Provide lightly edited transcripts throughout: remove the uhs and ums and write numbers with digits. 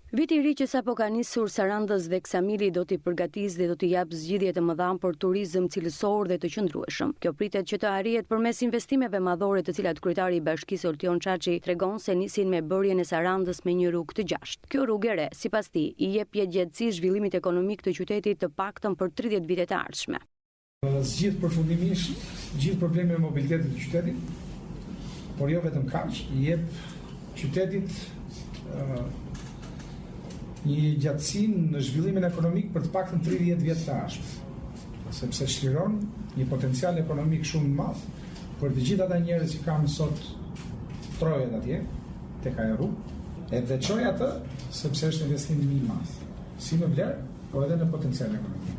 Viti i ri që sapo ka nisur Sarandës dhe Ksamili do t'i përgatisë dhe do t'i japë zgjidhje të mëdha për turizëm cilësor dhe të qëndrueshëm. Kjo pritet që të arrihet përmes investimeve madhore të cilat kryetari i bashkisë Oltion Çaçi tregon se nisin me bërjen e Sarandës me një rrugë të gjashtë. Kjo rrugë e re, sipas tij, i jep jetëgjatësi zhvillimit ekonomik të qytetit të paktën për 30 vite të ardhshme. Zgjidh përfundimisht gjithë problemet e mobilitetit të qytetit, por jo vetëm kaq, i jep qytetit një gjatësi në zhvillimin ekonomik për të paktën 30 vjet të ardhshme, sepse shliron një potencial ekonomik shumë i madh për të gjithë ata njerëz që kanë sot trojet atje tek ajo rrugë, e veçoj atë sepse është investim i madh, si në vlerë, por edhe në potencial ekonomik.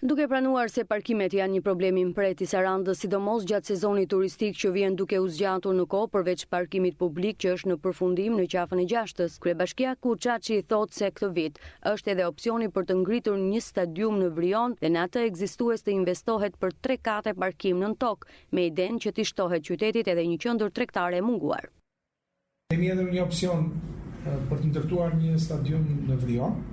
Duke pranuar se parkimet janë një problem i mpret i Sarandës, sidomos gjatë sezonit turistik që vjen duke u zgjatur në kohë përveç parkimit publik që është në përfundim në qafën e gjashtës, kryebashkiaku Çaçi thotë se këtë vit është edhe opsioni për të ngritur një stadium në Vrion dhe në atë ekzistues të investohet për 3 kate parkim nën tokë, me idenë që t'i shtohet qytetit edhe një qendër tregtare e munguar. Kemi edhe një opsion për të ndërtuar një stadium në Vrion.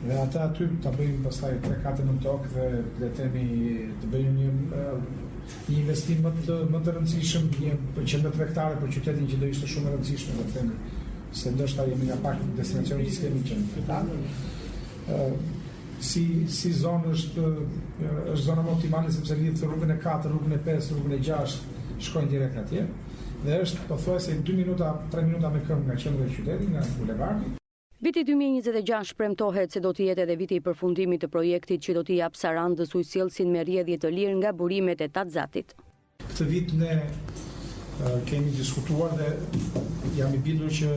Dhe ata aty ta bëjmë pastaj 3 kate në tokë dhe le të themi të bëjmë një investim më të rëndësishëm, një qendër tregtare për qytetin që do ishte shumë e rëndësishme, le të themi, se ndoshta jemi nga pak destinacione që kemi qenë tregtare. Si zonë është zona më optimale sepse lidh rrugën e 4, rrugën e 5, rrugën e 6 shkojnë direkt atje. Dhe është pothuajse 3 minuta me këmbë nga qendra e qytetit, nga bulevardi. Viti 2026 premtohet se do të jetë edhe viti i përfundimit të projektit që do t'i japë Sarandës ujësjellësin me rrjedhje të lirë nga burimet e Tatzatit. Këtë vit ne kemi diskutuar dhe jam i bindur që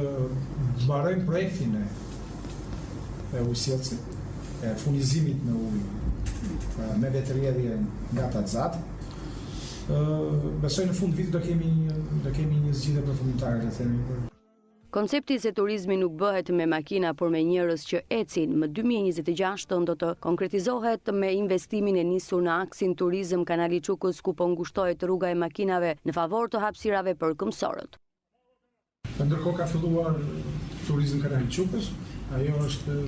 mbarojmë projektin e ujësjellësit, e furnizimit me ujë me vetërrjedhje nga Tatzati. Besoj në fund vitit do kemi një zgjidhje përfundimtare, le të themi. Koncepti se turizmi nuk bëhet me makina por me njerëz që ecin më 2026 do të konkretizohet me investimin e nisur në aksin Turizëm Kanali Çukës, ku po ngushtohet rruga e makinave në favor të hapësirave për këmbësorët. Ndërkohë ka filluar Turizëm Kanali Çukës, ajo është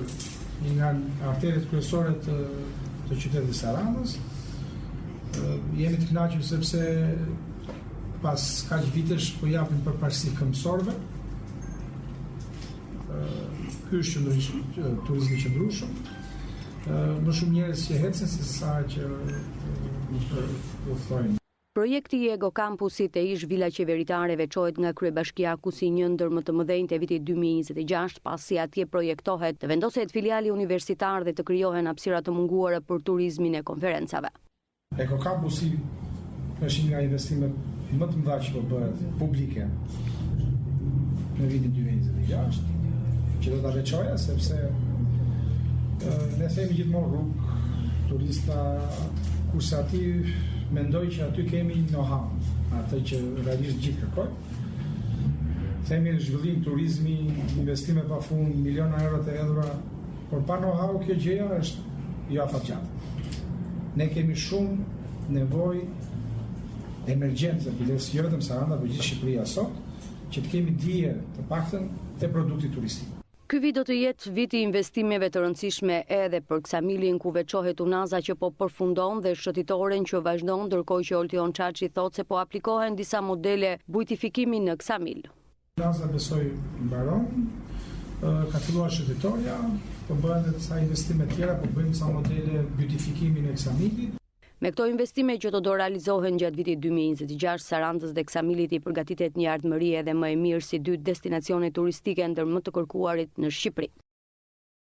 një nga arteret kryesore të qytetit të Sarandës. Jemi të kënaqur sepse pas kaq vitesh po japin përparësi këmbësorëve. Ky është turizmi qëndrueshëm. Më shumë njerëz që ecën se sa që udhtojnë. Projekti i Ego Campusit e ish vila qeveritare veçohet nga kryebashkiaku si një ndër më të mëdhenjtë të vitit 2026, pasi atje projektohet të vendoset filiali universitar dhe të krijohen hapësira të munguara për turizmin e konferencave. Ego Campusi është një nga investimet më të mëdha që po bëhet publike në vitin 2026. Që do ta veçoja sepse ne themi gjithmonë rrugë, turista, kurse aty mendoj që aty kemi know-how, atë që realisht gjithë kërkojnë. Themi zhvillim turizmi, investime pafund, miliona euro të hedhura, por pa know-how kjo gjëja është jo afatgjatë. Ne kemi shumë nevojë emergjente, jo vetëm Saranda, por gjithë Shqipëria sot, që të kemi dije të paktën te produkti turistik. Ky vit do të jetë viti i investimeve të rëndësishme edhe për Ksamilin, ku veçohet Unaza që po përfundon dhe shëtitoren që vazhdon, ndërkohë që Oltion Çaçi thotë se po aplikohen disa modele bujtifikimi në Ksamil. Unaza besoj mbaron, ka filluar shëtitoria, po bëhen edhe disa investime tjera, po bëjmë disa modele bujtifikimi në Ksamilit. Me këto investime që do realizohen gjatë vitit 2026, Sarandës dhe Ksamilit i përgatitet një ardhmëri edhe më e mirë si 2 destinacione turistike ndër më të kërkuarit në Shqipëri.